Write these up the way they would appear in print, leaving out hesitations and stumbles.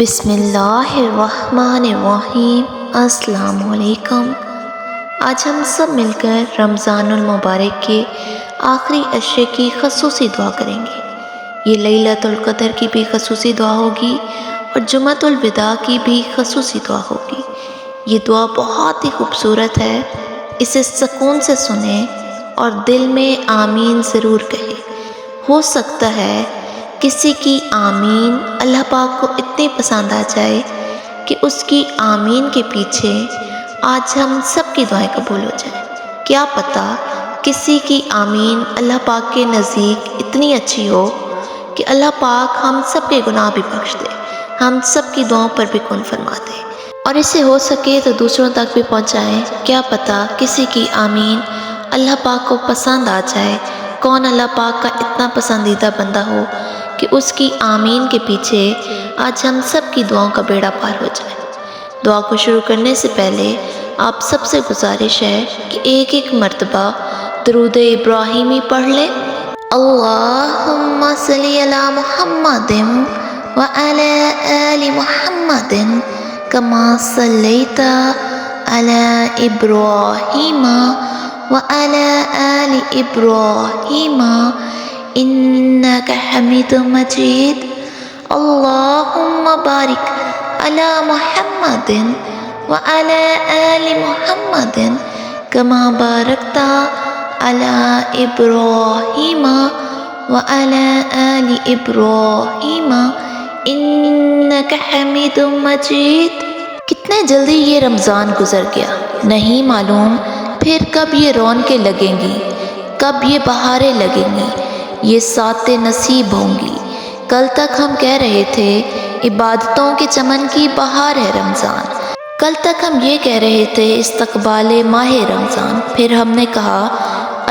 بسم اللہ الرحمن الرحیم۔ السلام علیکم۔ آج ہم سب مل کر رمضان المبارک کے آخری عشرے کی خصوصی دعا کریں گے۔ یہ لیلۃ القدر کی بھی خصوصی دعا ہوگی اور جمعۃ الوداع کی بھی خصوصی دعا ہوگی۔ یہ دعا بہت ہی خوبصورت ہے، اسے سکون سے سنیں اور دل میں آمین ضرور کہیں۔ ہو سکتا ہے کسی کی آمین اللہ پاک کو اتنی پسند آ جائے کہ اس کی آمین کے پیچھے آج ہم سب کی دعائیں قبول ہو جائیں۔ کیا پتہ کسی کی آمین اللہ پاک کے نزدیک اتنی اچھی ہو کہ اللہ پاک ہم سب کے گناہ بھی بخش دے، ہم سب کی دعاؤں پر بھی کون فرما دے، اور اسے ہو سکے تو دوسروں تک بھی پہنچائیں۔ کیا پتہ کسی کی آمین اللہ پاک کو پسند آ جائے۔ کون اللہ پاک کا اتنا پسندیدہ بندہ ہو کہ اس کی آمین کے پیچھے آج ہم سب کی دعاؤں کا بیڑا پار ہو جائے۔ دعا کو شروع کرنے سے پہلے آپ سب سے گزارش ہے کہ ایک ایک مرتبہ درود ابراہیمی پڑھ لیں۔ اللہم صلی علی محمد وعلی آل محمد کما صلیت علی ابراہیم وعلی آل ابراہیم انک حمید مجید۔ اللہم بارک علی محمد وعلی آل محمد کما بارکت علی ابراہیم وعلی آل ابراہیم انک حمید مجید۔ کتنے جلدی یہ رمضان گزر گیا، نہیں معلوم پھر کب یہ رونقیں لگیں گی، کب یہ بہاریں لگیں گی، یہ ساتیں نصیب ہوں گی۔ کل تک ہم کہہ رہے تھے عبادتوں کے چمن کی بہار ہے رمضان، کل تک ہم یہ کہہ رہے تھے استقبال ماہ رمضان، پھر ہم نے کہا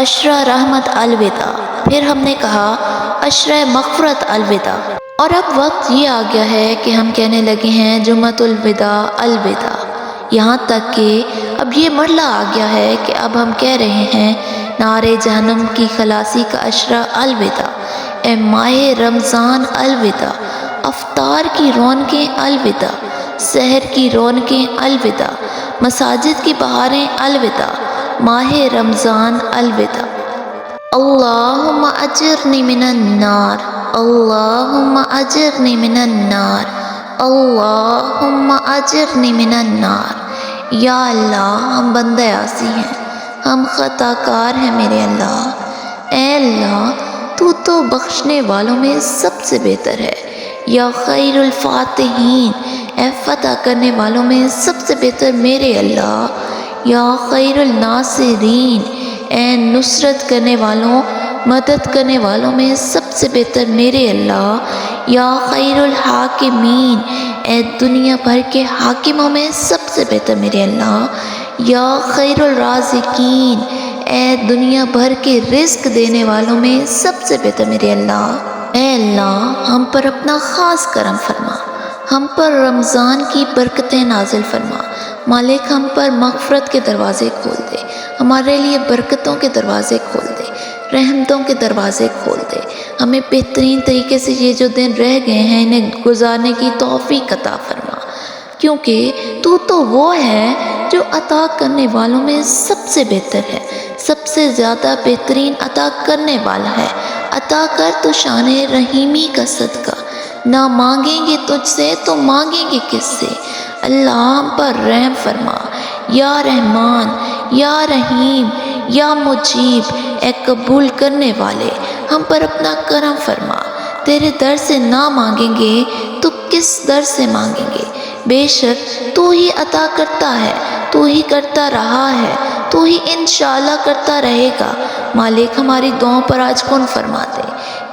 عشرہ رحمت الوداع، پھر ہم نے کہا عشرہ مغفرت الوداع، اور اب وقت یہ آ گیا ہے کہ ہم کہنے لگے ہیں جمعۃ الوداع الوداع، یہاں تک کہ اب یہ مرحلہ آ گیا ہے کہ اب ہم کہہ رہے ہیں نارے جہنم کی خلاصی کا عشرہ الوداع، اے ماہ رمضان الوداع، افطار کی رونقیں الوداع، سحر کی رونقیں الوداع، مساجد کی بہاریں الوداع، ماہ رمضان الوداع۔ اللہم اجرنی من النار، اللہم اجرنی من النار، اللہم اجرنی من النار۔ یا اللہ ہم بندہ عاصی ہیں، ہم خطا کار ہیں میرے اللہ، اے اللہ تو بخشنے والوں میں سب سے بہتر ہے، یا خیر الفاتحین، اے فتح کرنے والوں میں سب سے بہتر میرے اللہ، یا خیر الناصرین، اے نصرت کرنے والوں مدد کرنے والوں میں سب سے بہتر میرے اللہ، یا خیر الحاکمین، اے دنیا بھر کے حاکموں میں سب سے بہتر میرے اللہ، یا خیر الرازقین، اے دنیا بھر کے رزق دینے والوں میں سب سے بہتر میرے اللہ۔ اے اللہ ہم پر اپنا خاص کرم فرما، ہم پر رمضان کی برکتیں نازل فرما، مالک ہم پر مغفرت کے دروازے کھول دے، ہمارے لیے برکتوں کے دروازے کھول دے، رحمتوں کے دروازے کھول دے، ہمیں بہترین طریقے سے یہ جو دن رہ گئے ہیں انہیں گزارنے کی توفیق عطا فرما، کیونکہ تو وہ ہے جو عطا کرنے والوں میں سب سے بہتر ہے، سب سے زیادہ بہترین عطا کرنے والا ہے۔ عطا کر تو شان رحیمی کا صدقہ، نہ مانگیں گے تجھ سے تو مانگیں گے کس سے۔ اللہ ہم پر رحم فرما، یا رحمان، یا رحیم، یا مجیب، اے قبول کرنے والے ہم پر اپنا کرم فرما۔ تیرے در سے نہ مانگیں گے تو کس در سے مانگیں گے، بے شک تو ہی عطا کرتا ہے، تو ہی کرتا رہا ہے، تو ہی انشاءاللہ کرتا رہے گا۔ مالک ہماری دعاؤں پر آج کون فرما دے۔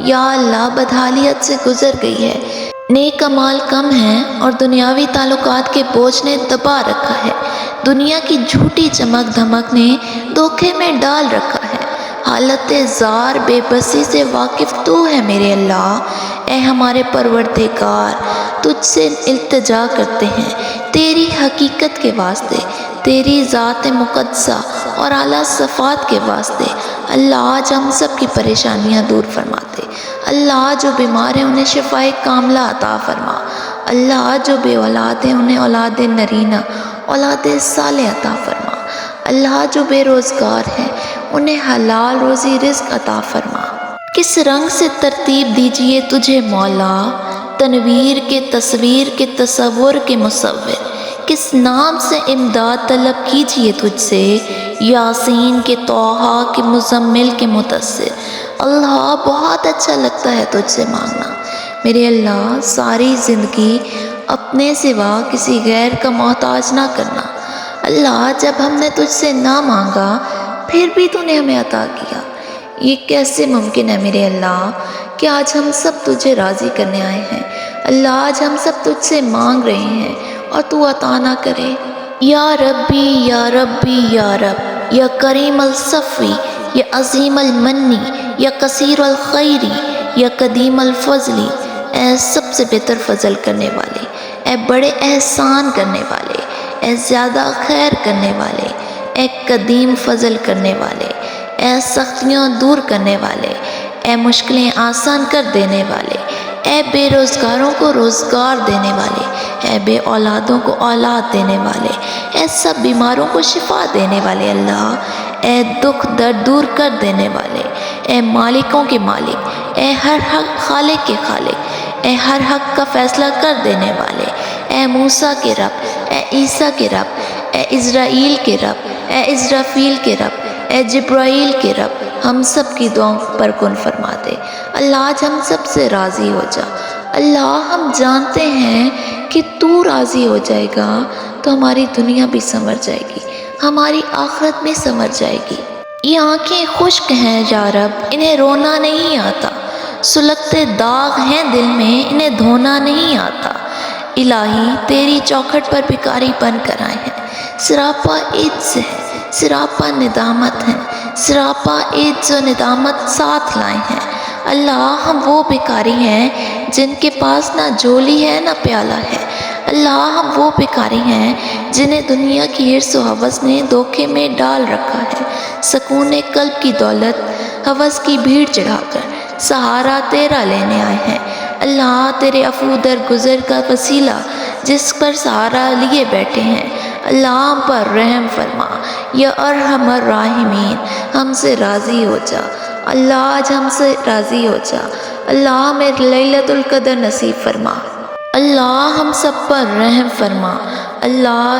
یا اللہ بدحالیت سے گزر گئی ہے، نیک اعمال کم ہیں اور دنیاوی تعلقات کے بوجھ نے دبا رکھا ہے، دنیا کی جھوٹی چمک دھمک نے دھوکے میں ڈال رکھا ہے۔ حالت زار بے بسی سے واقف تو ہے میرے اللہ، اے ہمارے پروردگار تجھ سے التجا کرتے ہیں تیری حقیقت کے واسطے، تیری ذات مقدسہ اور اعلیٰ صفات کے واسطے۔ اللہ آج ہم سب کی پریشانیاں دور فرماتے، اللہ جو بیمار ہیں انہیں شفائے کاملہ عطا فرما، اللہ جو بے اولاد ہیں انہیں اولاد نرینہ اولاد صالح عطا فرما۔ اللہ جو بے روزگار ہیں انہیں حلال روزی رزق عطا فرما۔ کس رنگ سے ترتیب دیجئے تجھے مولا، تنویر کے تصویر کے تصور کے مصور، کس نام سے امداد طلب کیجئے تجھ سے، یاسین کے طٰہٰ کے مزمل کے مدثر۔ اللہ بہت اچھا لگتا ہے تجھ سے مانگنا میرے اللہ، ساری زندگی اپنے سوا کسی غیر کا محتاج نہ کرنا۔ اللہ جب ہم نے تجھ سے نہ مانگا پھر بھی تو نے ہمیں عطا کیا، یہ کیسے ممکن ہے میرے اللہ کہ آج ہم سب تجھے راضی کرنے آئے ہیں۔ اللہ آج ہم سب تجھ سے مانگ رہے ہیں اور تو عطا نہ کرے۔ یا ربی یا ربی یا رب، یا کریم الصفی، یا عظیم المنی، یا کثیر الخیری، یا قدیم الفضلی، اے سب سے بہتر فضل کرنے والے، اے بڑے احسان کرنے والے، اے زیادہ خیر کرنے والے، اے قدیم فضل کرنے والے، اے سختیاں دور کرنے والے، اے مشکلیں آسان کر دینے والے، اے بے روزگاروں کو روزگار دینے والے، اے بے اولادوں کو اولاد دینے والے، اے سب بیماروں کو شفا دینے والے اللہ، اے دکھ درد دور کر دینے والے، اے مالکوں کے مالک، اے ہر حق خالق کے خالق، اے ہر حق کا فیصلہ کر دینے والے، اے موسیٰ کے رب، اے عیسیٰ کے رب، اے اسرائیل کے رب، اے اسرافیل کے رب، اے جبرائیل کے رب، ہم سب کی دعاؤں پر کن فرما دے۔ اللہ آج ہم سب سے راضی ہو جا۔ اللہ ہم جانتے ہیں کہ تو راضی ہو جائے گا تو ہماری دنیا بھی سنور جائے گی، ہماری آخرت بھی سنور جائے گی۔ یہ آنکھیں خشک ہیں یا رب، انہیں رونا نہیں آتا، سلگتے داغ ہیں دل میں، انہیں دھونا نہیں آتا۔ الہی تیری چوکھٹ پر بھکاری بن کر آئے ہیں، سراپا عجز ہے، سراپا ندامت ہے، سراپا عجز و ندامت ساتھ لائے ہیں۔ اللہ ہم وہ بھکاری ہیں جن کے پاس نہ جھولی ہے نہ پیالہ ہے۔ اللہ ہم وہ بھکاری ہیں جنہیں دنیا کی حرص و ہوس نے دھوکے میں ڈال رکھا ہے۔ سکون قلب کی دولت ہوس کی بھیڑ چڑھا کر سہارا تیرا لینے آئے ہیں۔ اللہ تیرے عفو در گزر کا وسیلہ جس پر سہارا لیے بیٹھے ہیں، اللہ ہم پر رحم فرما۔ یا ارحم الراحمین ہم سے راضی ہو جا، اللہ آج ہم سے راضی ہو جا۔ اللہ ہمیں لیلۃ القدر نصیب فرما، اللہ ہم سب پر رحم فرما۔ اللہ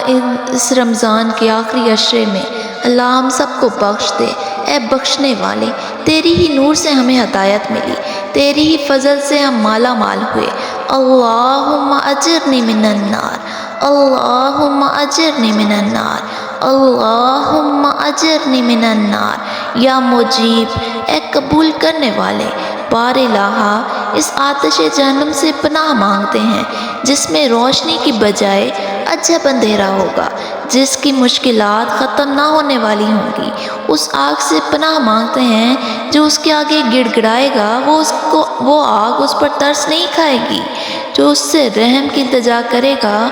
اس رمضان کے آخری عشرے میں اللہ ہم سب کو بخش دے، اے بخشنے والے، تیری ہی نور سے ہمیں ہدایت ملی، تیری ہی فضل سے ہم مالا مال ہوئے۔ اللہم اجرنی من النار، اللہم اجرنی من النار، اللہم اجرنی من النار۔ یا مجیب، اے قبول کرنے والے، بار الہا اس آتش جہنم سے پناہ مانگتے ہیں جس میں روشنی کی بجائے عجب اندھیرا ہوگا، جس کی مشکلات ختم نہ ہونے والی ہوں گی۔ اس آگ سے پناہ مانگتے ہیں جو اس کے آگے گڑ گڑائے گا، وہ آگ اس پر ترس نہیں کھائے گی۔ جو اس سے رحم کی التجا کرے گا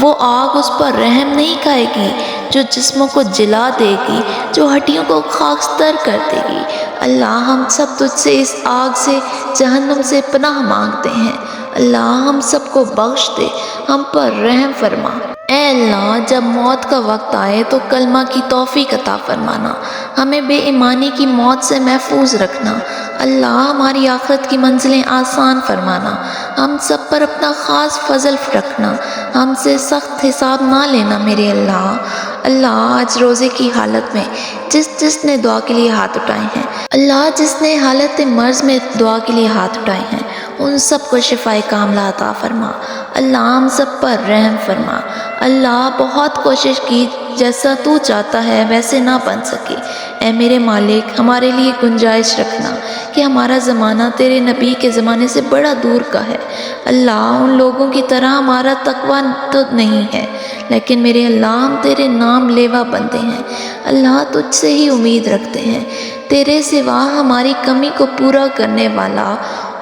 وہ آگ اس پر رحم نہیں کھائے گی۔ جو جسموں کو جلا دے گی، جو ہڈیوں کو خاکستر کر دے گی۔ اللہ ہم سب تجھ سے اس آگ سے جہنم سے پناہ مانگتے ہیں، اللہ ہم سب کو بخش دے، ہم پر رحم فرما۔ اے اللہ جب موت کا وقت آئے تو کلمہ کی توفیق عطا فرمانا، ہمیں بے ایمانی کی موت سے محفوظ رکھنا۔ اللہ ہماری آخرت کی منزلیں آسان فرمانا، ہم سب پر اپنا خاص فضل رکھنا، ہم سے سخت حساب نہ لینا میرے اللہ۔ اللہ آج روزے کی حالت میں جس نے دعا کے لیے ہاتھ اٹھائے ہیں، اللہ جس نے حالت مرض میں دعا کے لیے ہاتھ اٹھائے ہیں ان سب کو شفائے کاملہ عطا فرما۔ اللہ ہم سب پر رحم فرما۔ اللہ بہت کوشش کی، جیسا تو چاہتا ہے ویسے نہ بن سکے، اے میرے مالک ہمارے لیے گنجائش رکھنا کہ ہمارا زمانہ تیرے نبی کے زمانے سے بڑا دور کا ہے۔ اللہ ان لوگوں کی طرح ہمارا تقویٰ تو نہیں ہے، لیکن میرے اللہ ہم تیرے نام لیوا بندے ہیں، اللہ تجھ سے ہی امید رکھتے ہیں، تیرے سوا ہماری کمی کو پورا کرنے والا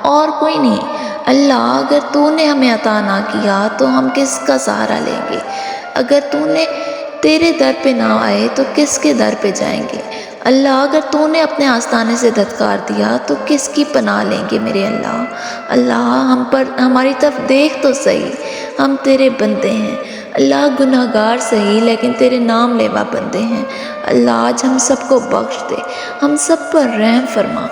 اور کوئی نہیں۔ اللہ اگر تو نے ہمیں عطا نہ کیا تو ہم کس کا سہارا لیں گے؟ اگر تو نے تیرے در پہ نہ آئے تو کس کے در پہ جائیں گے؟ اللہ اگر تو نے اپنے آستانے سے دھتکار دیا تو کس کی پناہ لیں گے میرے اللہ۔ اللہ ہم پر ہماری طرف دیکھ تو صحیح، ہم تیرے بندے ہیں اللہ، گناہ گار صحیح لیکن تیرے نام لیوا بندے ہیں اللہ۔ آج ہم سب کو بخش دے، ہم سب پر رحم فرما۔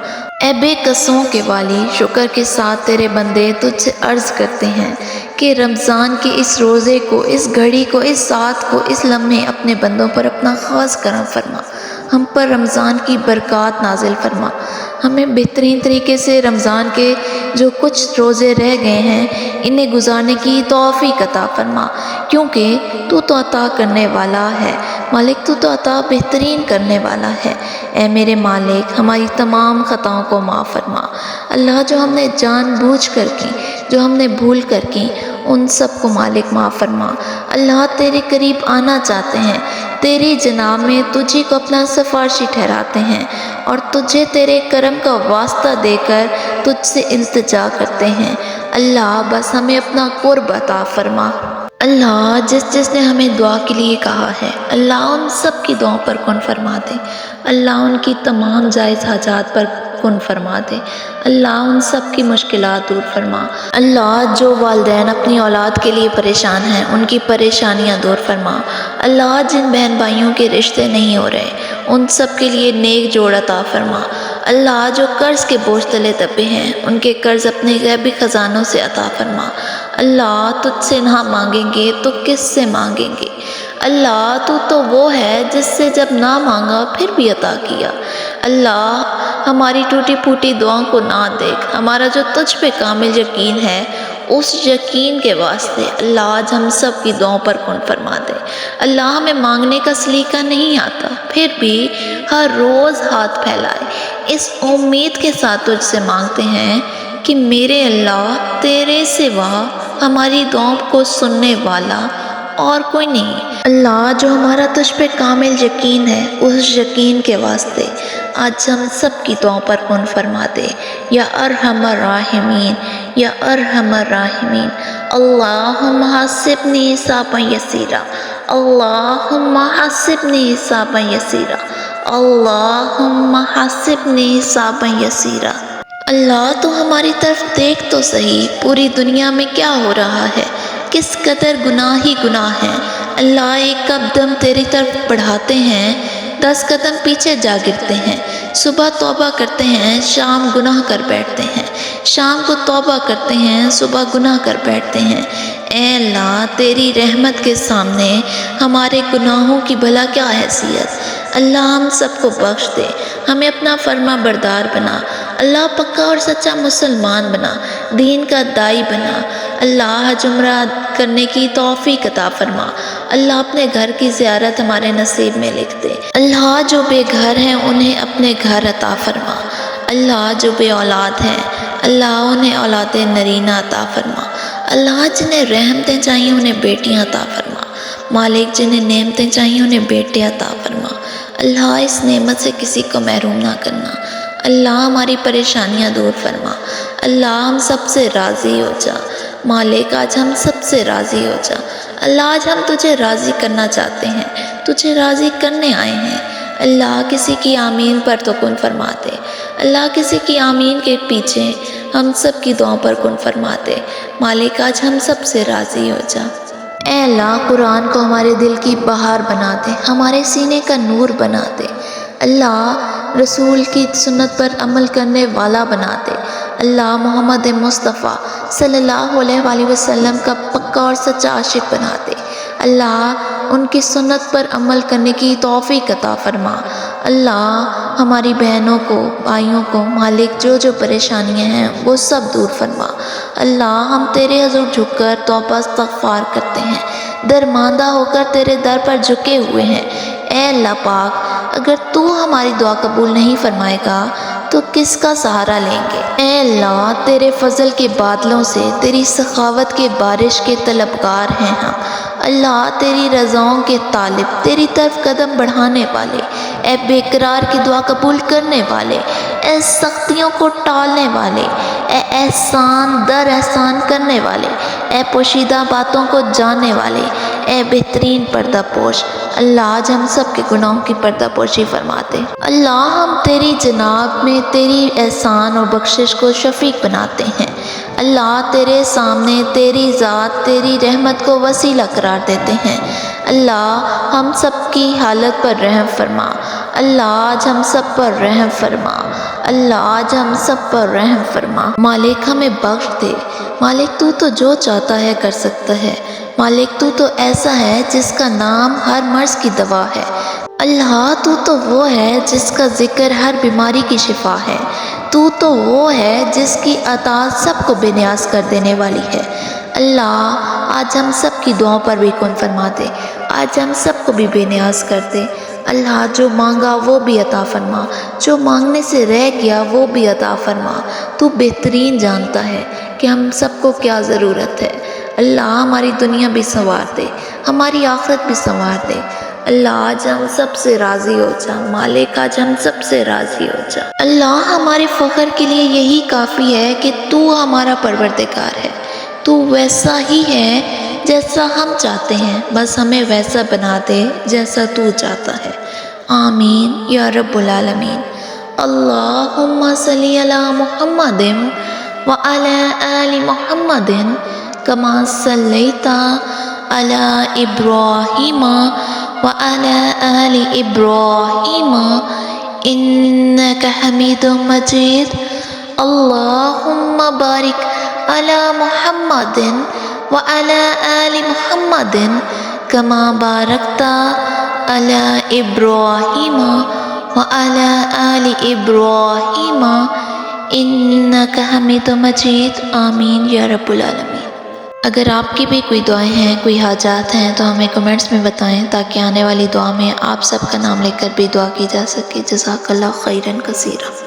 اے بے قصوں کے والی، شکر کے ساتھ تیرے بندے تجھ سے عرض کرتے ہیں کہ رمضان کے اس روزے کو، اس گھڑی کو، اس ساتھ کو، اس لمحے اپنے بندوں پر اپنا خاص کرم فرما، ہم پر رمضان کی برکات نازل فرما، ہمیں بہترین طریقے سے رمضان کے جو کچھ روزے رہ گئے ہیں انہیں گزارنے کی توفیق عطا فرما، کیونکہ تو عطا کرنے والا ہے مالک، تو عطا بہترین کرنے والا ہے۔ اے میرے مالک ہماری تمام خطاؤں کو معاف فرما اللہ، جو ہم نے جان بوجھ کر کی، جو ہم نے بھول کر کی، ان سب کو مالک معاف فرما اللہ۔ تیرے قریب آنا چاہتے ہیں، تیری جناب میں تجھی کو اپنا سفارشی ٹھہراتے ہیں اور تجھے تیرے کرم کا واسطہ دے کر تجھ سے التجا کرتے ہیں اللہ، بس ہمیں اپنا قرب عطا فرما اللہ۔ جس نے ہمیں دعا کے لیے کہا ہے اللہ، ان سب کی دعاؤں پر کن فرما دے اللہ، ان کی تمام جائز حاجات پر کن فرما دے اللہ، ان سب کی مشکلات دور فرما اللہ۔ جو والدین اپنی اولاد کے لیے پریشان ہیں ان کی پریشانیاں دور فرما اللہ۔ جن بہن بھائیوں کے رشتے نہیں ہو رہے ان سب کے لیے نیک جوڑ عطا فرما اللہ۔ جو قرض کے بوجھ تلے دبے ہیں ان کے قرض اپنے غیبی خزانوں سے عطا فرما اللہ۔ تجھ سے نہ مانگیں گے تو کس سے مانگیں گے اللہ، تو وہ ہے جس سے جب نہ مانگا پھر بھی عطا کیا اللہ۔ ہماری ٹوٹی پھوٹی دعاؤں کو نہ دیکھ، ہمارا جو تجھ پہ کامل یقین ہے اس یقین کے واسطے اللہ آج ہم سب کی دعاؤں پر کن فرما دے اللہ۔ ہمیں مانگنے کا سلیقہ نہیں آتا پھر بھی ہر روز ہاتھ پھیلائے اس امید کے ساتھ تجھ سے مانگتے ہیں کہ میرے اللہ تیرے سوا ہماری دعاؤں کو سننے والا اور کوئی نہیں اللہ۔ جو ہمارا تجھ پہ کامل یقین ہے اس یقین کے واسطے آج ہم سب کی دعاؤں پر کن فرما دے یا ارحم الراحمین، یا ارحم الراحمین۔ اللہم حاسبنی حسابا یسیرا، اللہم حاسبنی حسابا یسیرا، اللہم حاسبنی حسابا یسیرا۔ اللہ تو ہماری طرف دیکھ تو صحیح، پوری دنیا میں کیا ہو رہا ہے، کس قدر گناہ ہی گناہ ہیں اللہ۔ ایک قدم تیری طرف بڑھاتے ہیں 10 قدم پیچھے جا گرتے ہیں، صبح توبہ کرتے ہیں شام گناہ کر بیٹھتے ہیں، شام کو توبہ کرتے ہیں صبح گناہ کر بیٹھتے ہیں۔ اے اللہ تیری رحمت کے سامنے ہمارے گناہوں کی بھلا کیا حیثیت اللہ، ہم سب کو بخش دے، ہمیں اپنا فرما بردار بنا اللہ، پکا اور سچا مسلمان بنا، دین کا دائی بنا اللہ، حج عمرہ کرنے کی توفیق عطا فرما اللہ۔ اپنے گھر کی زیارت ہمارے نصیب میں لکھ دے اللہ۔ جو بے گھر ہیں انہیں اپنے گھر عطا فرما اللہ۔ جو بے اولاد ہیں اللہ انہیں اولاد نرینہ عطا فرما اللہ۔ جنہیں رحمتیں چاہیے انہیں بیٹیاں عطا فرما مالک، جنہیں نعمتیں چاہیے انہیں بیٹے عطا فرما اللہ۔ اس نعمت سے کسی کو محروم نہ کرنا اللہ۔ ہماری پریشانیاں دور فرما اللہ، ہم سب سے راضی ہو جا مالک، آج ہم سب سے راضی ہو جا اللہ۔ آج ہم تجھے راضی کرنا چاہتے ہیں، تجھے راضی کرنے آئے ہیں اللہ۔ کسی کی آمین پر تو کن فرما دے اللہ، کسی کی آمین کے پیچھے ہم سب کی دعاؤں پر کن فرما دے مالک، آج ہم سب سے راضی ہو جا۔ اے اللہ قرآن کو ہمارے دل کی بہار بنا دے، ہمارے سینے کا نور بنا دے اللہ۔ رسول کی سنت پر عمل کرنے والا بنا دے اللہ۔ محمد مصطفیٰ صلی اللہ علیہ وآلہ وسلم کا پکا اور سچا عاشق بنا دے اللہ۔ ان کی سنت پر عمل کرنے کی توفیق عطا فرما اللہ۔ ہماری بہنوں کو، بھائیوں کو مالک جو پریشانیاں ہیں وہ سب دور فرما اللہ۔ ہم تیرے حضور جھک کر توبہ استغفار کرتے ہیں، درماندہ ہو کر تیرے در پر جھکے ہوئے ہیں۔ اے اللہ پاک اگر تو ہماری دعا قبول نہیں فرمائے گا تو کس کا سہارا لیں گے؟ اے اللہ تیرے فضل کے بادلوں سے، تیری سخاوت کے بارش کے طلبگار ہیں ہم اللہ۔ تیری رضاؤں کے طالب، تیری طرف قدم بڑھانے والے، اے بے قرار کی دعا قبول کرنے والے، اے سختیوں کو ٹالنے والے، اے احسان در احسان کرنے والے، اے پوشیدہ باتوں کو جاننے والے، اے بہترین پردہ پوش، اللہ آج ہم سب کے گناہوں کی پردہ پوشی فرماتے۔ اللہ ہم تیری جناب میں تیری احسان اور بخشش کو شفیق بناتے ہیں۔ اللہ تیرے سامنے تیری ذات تیری رحمت کو وسیلہ قرار دیتے ہیں۔ اللہ ہم سب کی حالت پر رحم فرما، اللہ آج ہم سب پر رحم فرما، اللہ آج ہم سب پر رحم فرما۔ مالک ہمیں بخش دے، مالک تو جو چاہتا ہے کر سکتا ہے، مالک تو ایسا ہے جس کا نام ہر مرض کی دوا ہے۔ اللہ تو وہ ہے جس کا ذکر ہر بیماری کی شفا ہے، تو وہ ہے جس کی عطا سب کو بے نیاز کر دینے والی ہے۔ اللہ آج ہم سب کی دعاؤں پر بھی کن فرما دے، آج ہم سب کو بھی بے نیاز کر دے۔ اللہ جو مانگا وہ بھی عطا فرما، جو مانگنے سے رہ گیا وہ بھی عطا فرما۔ تو بہترین جانتا ہے کہ ہم سب کو کیا ضرورت ہے۔ اللہ ہماری دنیا بھی سنوار دے، ہماری آخرت بھی سنوار دے۔ اللہ آج ہم سب سے راضی ہو جا، مالک آج ہم سب سے راضی ہو جا۔ اللہ ہمارے فخر کے لیے یہی کافی ہے کہ تو ہمارا پروردگار ہے، تو ویسا ہی ہے جیسا ہم چاہتے ہیں، بس ہمیں ویسا بنا دے جیسا تو چاہتا ہے۔ آمین یا رب العالمین۔ اللہم صلی علی محمد وعلی آل محمد کما صلیت علی ابراہیم وعلی آل ابراہیم انک حمید مجید۔ اللہم بارک علی محمد وعلی آل محمد کما بارکت علی ابراہیم وعلی آل ابراہیم انک حمید مجید۔ آمین یا رب العالمین۔ اگر آپ کی بھی کوئی دعائیں ہیں، کوئی حاجات ہیں تو ہمیں کمنٹس میں بتائیں تاکہ آنے والی دعا میں آپ سب کا نام لے کر بھی دعا کی جا سکے۔ جزاک اللہ خیرا کثیرا۔